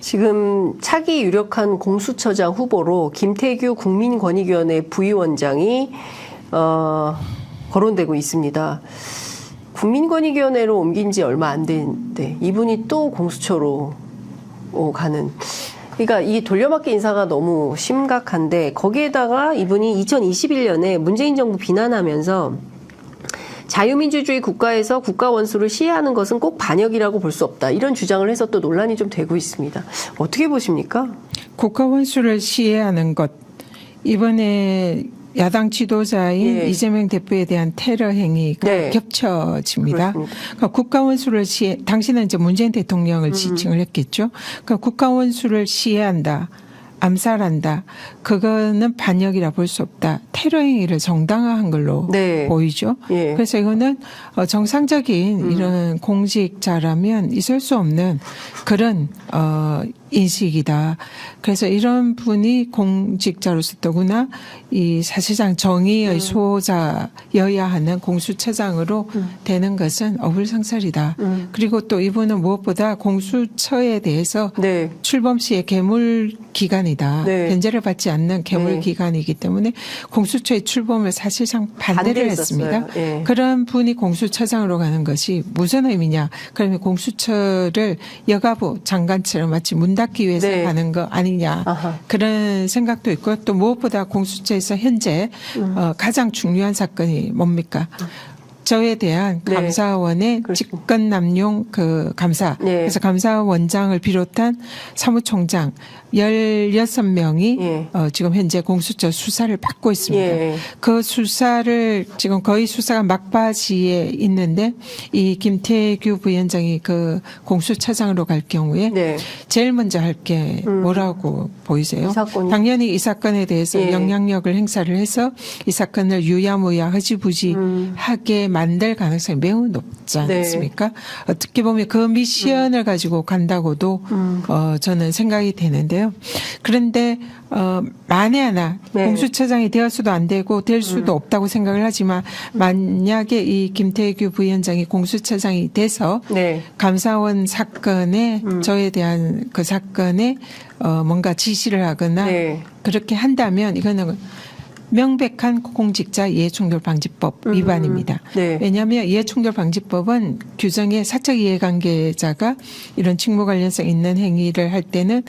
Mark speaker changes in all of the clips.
Speaker 1: 지금 차기 유력한 공수처장 후보로 김태규 국민권익위원회 부위원장이 거론되고 있습니다. 국민권익위원회로 옮긴 지 얼마 안 됐는데 이분이 또 공수처로 가는. 그러니까 이 돌려막기 인사가 너무 심각한데 거기에다가 이분이 2021년에 문재인 정부 비난하면서 자유민주주의 국가에서 국가 원수를 시해하는 것은 꼭 반역이라고 볼 수 없다. 이런 주장을 해서 또 논란이 좀 되고 있습니다. 어떻게 보십니까?
Speaker 2: 국가 원수를 시해하는 것. 이번에 야당 지도자인
Speaker 1: 예.
Speaker 2: 이재명 대표에 대한 테러 행위가
Speaker 1: 네.
Speaker 2: 겹쳐집니다. 그러니까 국가 원수를 당신은 이제 문재인 대통령을 지칭을 했겠죠. 그러니까 국가 원수를 시해한다. 암살한다. 그거는 반역이라 볼 수 없다. 테러 행위를 정당화한 걸로
Speaker 1: 네.
Speaker 2: 보이죠.
Speaker 1: 예.
Speaker 2: 그래서 이거는 정상적인 이런 공직자라면 있을 수 없는 그런 인식이다. 그래서 이런 분이 공직자로서 더구나 이 사실상 정의의 수호자여야 하는 공수처장으로 되는 것은 어불성설이다. 그리고 또 이분은 무엇보다 공수처에 대해서
Speaker 1: 네.
Speaker 2: 출범 시에 괴물 기관이다.
Speaker 1: 네.
Speaker 2: 변제를 받지 않는 괴물
Speaker 1: 네.
Speaker 2: 기관이기 때문에 공수처의 출범을 사실상 반대를 했습니다.
Speaker 1: 예.
Speaker 2: 그런 분이 공수처장으로 가는 것이 무슨 의미냐. 그러면 공수처를 여가부 장관처럼 마치 문 닫기 위해서
Speaker 1: 네.
Speaker 2: 가는 거 아니냐.
Speaker 1: 아하.
Speaker 2: 그런 생각도 있고 또 무엇보다 공수처에서 현재 가장 중요한 사건이 뭡니까? 저에 대한
Speaker 1: 네.
Speaker 2: 감사원의
Speaker 1: 그렇습니다.
Speaker 2: 직권남용 그 감사.
Speaker 1: 네.
Speaker 2: 그래서 감사원장을 비롯한 사무총장 16명이
Speaker 1: 예.
Speaker 2: 지금 현재 공수처 수사를 받고 있습니다.
Speaker 1: 예.
Speaker 2: 그 수사를 지금 거의 수사가 막바지에 있는데 이 김태규 부위원장이 그 공수처장으로 갈 경우에
Speaker 1: 네.
Speaker 2: 제일 먼저 할 게 뭐라고 보이세요?
Speaker 1: 이 사건이.
Speaker 2: 당연히 이 사건에 대해서
Speaker 1: 예.
Speaker 2: 영향력을 행사를 해서 이 사건을 유야무야 흐지부지하게 만들 가능성이 매우 높지
Speaker 1: 네.
Speaker 2: 않습니까? 어떻게 보면 그 미션을 가지고 간다고도 저는 생각이 되는데요. 그런데 만에 하나
Speaker 1: 네.
Speaker 2: 공수처장이 되었어도 안 되고 될 수도 없다고 생각을 하지만 만약에 이 김태규 부위원장이 공수처장이 돼서
Speaker 1: 네.
Speaker 2: 감사원 사건에 저에 대한 그 사건에 뭔가 지시를 하거나
Speaker 1: 네.
Speaker 2: 그렇게 한다면 이거는 명백한 공직자 이해충돌방지법 위반입니다.
Speaker 1: 네.
Speaker 2: 왜냐하면 이해충돌방지법은 규정에 사적 이해관계자가 이런 직무 관련성 있는 행위를 할 때는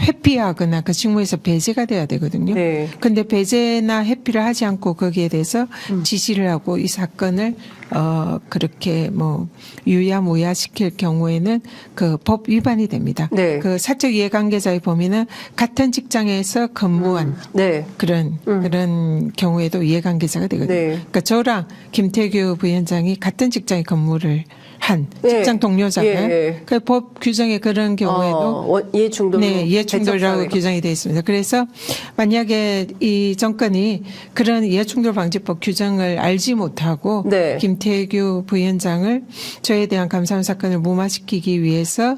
Speaker 2: 회피하거나 그 직무에서 배제가 돼야 되거든요.
Speaker 1: 네.
Speaker 2: 그런데 배제나 회피를 하지 않고 거기에 대해서 지시를 하고 이 사건을 그렇게 뭐 유야무야 시킬 경우에는 그 법 위반이 됩니다.
Speaker 1: 네.
Speaker 2: 그 사적 이해관계자의 범위는 같은 직장에서 근무한
Speaker 1: 네.
Speaker 2: 그런 경우에도 이해관계자가 되거든요.
Speaker 1: 네.
Speaker 2: 그러니까 저랑 김태규 부위원장이 같은 직장에 근무를 한
Speaker 1: 예.
Speaker 2: 직장 동료잖아요.
Speaker 1: 예, 예.
Speaker 2: 그 법 규정에 그런 경우에도
Speaker 1: 이해충돌.
Speaker 2: 네, 이해충돌이라고 규정이 되어 있습니다. 그래서 만약에 이 정권이 그런 이해충돌방지법 규정을 알지 못하고
Speaker 1: 네.
Speaker 2: 김태규 부위원장을 저에 대한 감사원 사건을 무마시키기 위해서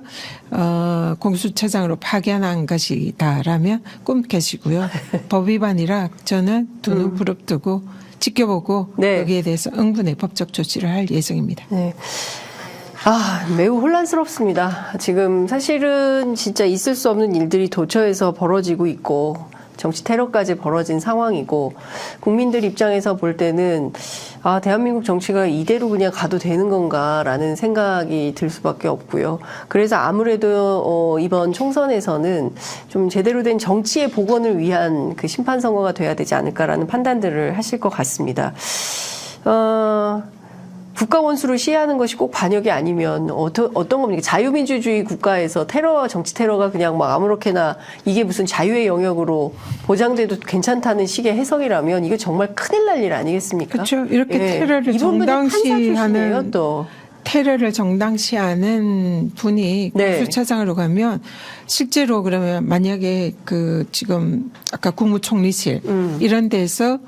Speaker 2: 공수처장으로 파견한 것이다라면 꿈꾸시고요. 법 위반이라 저는 두 눈 부릅뜨고 지켜보고
Speaker 1: 네.
Speaker 2: 여기에 대해서 응분의 법적 조치를 할 예정입니다.
Speaker 1: 네. 매우 혼란스럽습니다. 지금 사실은 진짜 있을 수 없는 일들이 도처에서 벌어지고 있고 정치 테러까지 벌어진 상황이고 국민들 입장에서 볼 때는 대한민국 정치가 이대로 그냥 가도 되는 건가라는 생각이 들 수밖에 없고요. 그래서 아무래도 이번 총선에서는 좀 제대로 된 정치의 복원을 위한 그 심판 선거가 돼야 되지 않을까라는 판단들을 하실 것 같습니다. 국가 원수를 시해하는 것이 꼭 반역이 아니면 어떤 겁니까? 자유민주주의 국가에서 정치 테러가 그냥 막 아무렇게나 이게 무슨 자유의 영역으로 보장돼도 괜찮다는 식의 해석이라면 이거 정말 큰일 날 일 아니겠습니까?
Speaker 2: 그렇죠. 이렇게
Speaker 1: 예.
Speaker 2: 테러를
Speaker 1: 이분들이 판사 출신이에요,
Speaker 2: 정당시하는
Speaker 1: 또.
Speaker 2: 테러를 정당시하는 분이
Speaker 1: 네.
Speaker 2: 공수처장으로 가면 실제로 그러면 만약에 그 지금 아까 국무총리실 이런 데서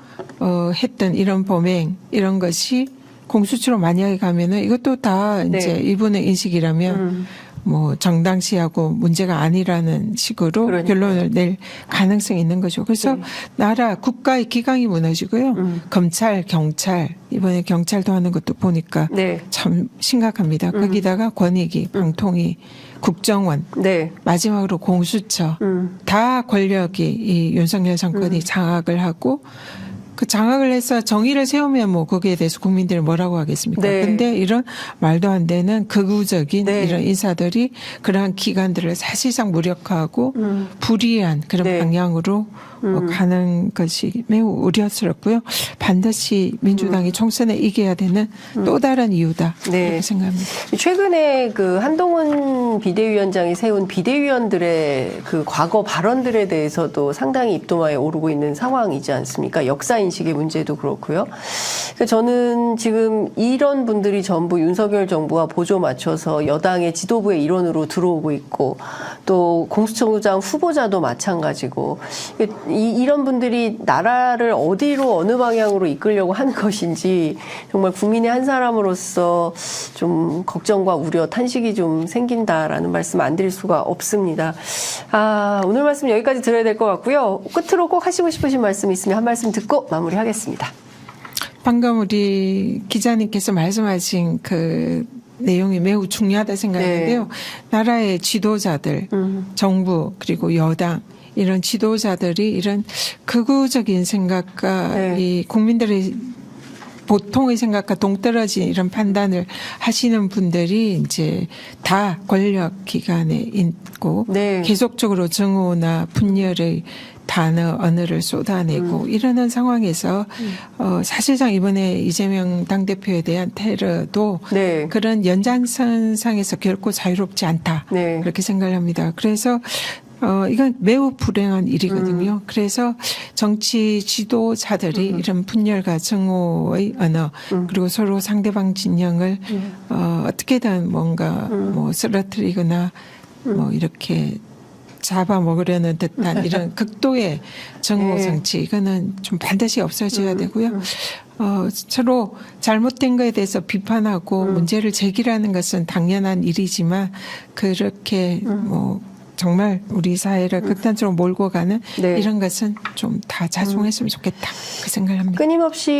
Speaker 2: 했던 이런 범행 이런 것이 공수처로 만약에 가면은 이것도 다
Speaker 1: 네.
Speaker 2: 이제 이분의 인식이라면 뭐 정당시하고 문제가 아니라는 식으로
Speaker 1: 그러니까요.
Speaker 2: 결론을 낼 가능성이 있는 거죠. 그래서
Speaker 1: 네.
Speaker 2: 나라 국가의 기강이 무너지고요. 검찰, 경찰 이번에 경찰도 하는 것도 보니까
Speaker 1: 네.
Speaker 2: 참 심각합니다. 거기다가 권익위, 방통위 국정원,
Speaker 1: 네.
Speaker 2: 마지막으로 공수처 다 권력이 이 윤석열 정권이 장악을 하고 그 장악을 해서 정의를 세우면 뭐 거기에 대해서 국민들이 뭐라고 하겠습니까?
Speaker 1: 네.
Speaker 2: 근데 이런 말도 안 되는 극우적인
Speaker 1: 네.
Speaker 2: 이런 인사들이 그러한 기관들을 사실상 무력화하고 불이한 그런
Speaker 1: 네.
Speaker 2: 방향으로 가는 것이 매우 우려스럽고요. 반드시 민주당이 총선에 이겨야 되는 또 다른 이유다.
Speaker 1: 네.
Speaker 2: 이렇게 생각합니다.
Speaker 1: 최근에 그 한동훈 비대위원장이 세운 비대위원들의 그 과거 발언들에 대해서도 상당히 입도마에 오르고 있는 상황이지 않습니까? 역사 인식의 문제도 그렇고요. 그러니까 저는 지금 이런 분들이 전부 윤석열 정부와 보조 맞춰서 여당의 지도부의 일원으로 들어오고 있고 또 공수처장 후보자도 마찬가지고 이런 분들이 나라를 어디로 어느 방향으로 이끌려고 하는 것인지 정말 국민의 한 사람으로서 좀 걱정과 우려, 탄식이 좀 생긴다라는 말씀 안 드릴 수가 없습니다. 오늘 말씀 여기까지 드려야 될 것 같고요. 끝으로 꼭 하시고 싶으신 말씀 있으면 한 말씀 듣고 마무리하겠습니다.
Speaker 2: 방금 우리 기자님께서 말씀하신 그 내용이 매우 중요하다 생각하는데요.
Speaker 1: 네.
Speaker 2: 나라의 지도자들, 정부 그리고 여당 이런 지도자들이 이런 극우적인 생각과
Speaker 1: 네.
Speaker 2: 이 국민들의 보통의 생각과 동떨어진 이런 판단을 하시는 분들이 이제 다 권력 기관에 있고
Speaker 1: 네.
Speaker 2: 계속적으로 증오나 분열의 단어, 언어를 쏟아내고 이러는 상황에서 사실상 이번에 이재명 당대표에 대한 테러도
Speaker 1: 네.
Speaker 2: 그런 연장선상에서 결코 자유롭지 않다.
Speaker 1: 네.
Speaker 2: 그렇게 생각을 합니다. 그래서 이건 매우 불행한 일이거든요. 그래서 정치 지도자들이 이런 분열과 증오의 언어 그리고 서로 상대방 진영을 어떻게든 뭔가 뭐 쓰러뜨리거나 뭐 이렇게 잡아먹으려는 듯한 이런 극도의 정오 정치 이거는 좀 반드시 없어져야 되고요. 서로 잘못된 거에 대해서 비판하고 문제를 제기하는 것은 당연한 일이지만 그렇게 뭐 정말 우리 사회를 극단적으로 몰고 가는
Speaker 1: 네.
Speaker 2: 이런 것은 좀 다 자중했으면 좋겠다 그 생각을 합니다.
Speaker 1: 끊임없이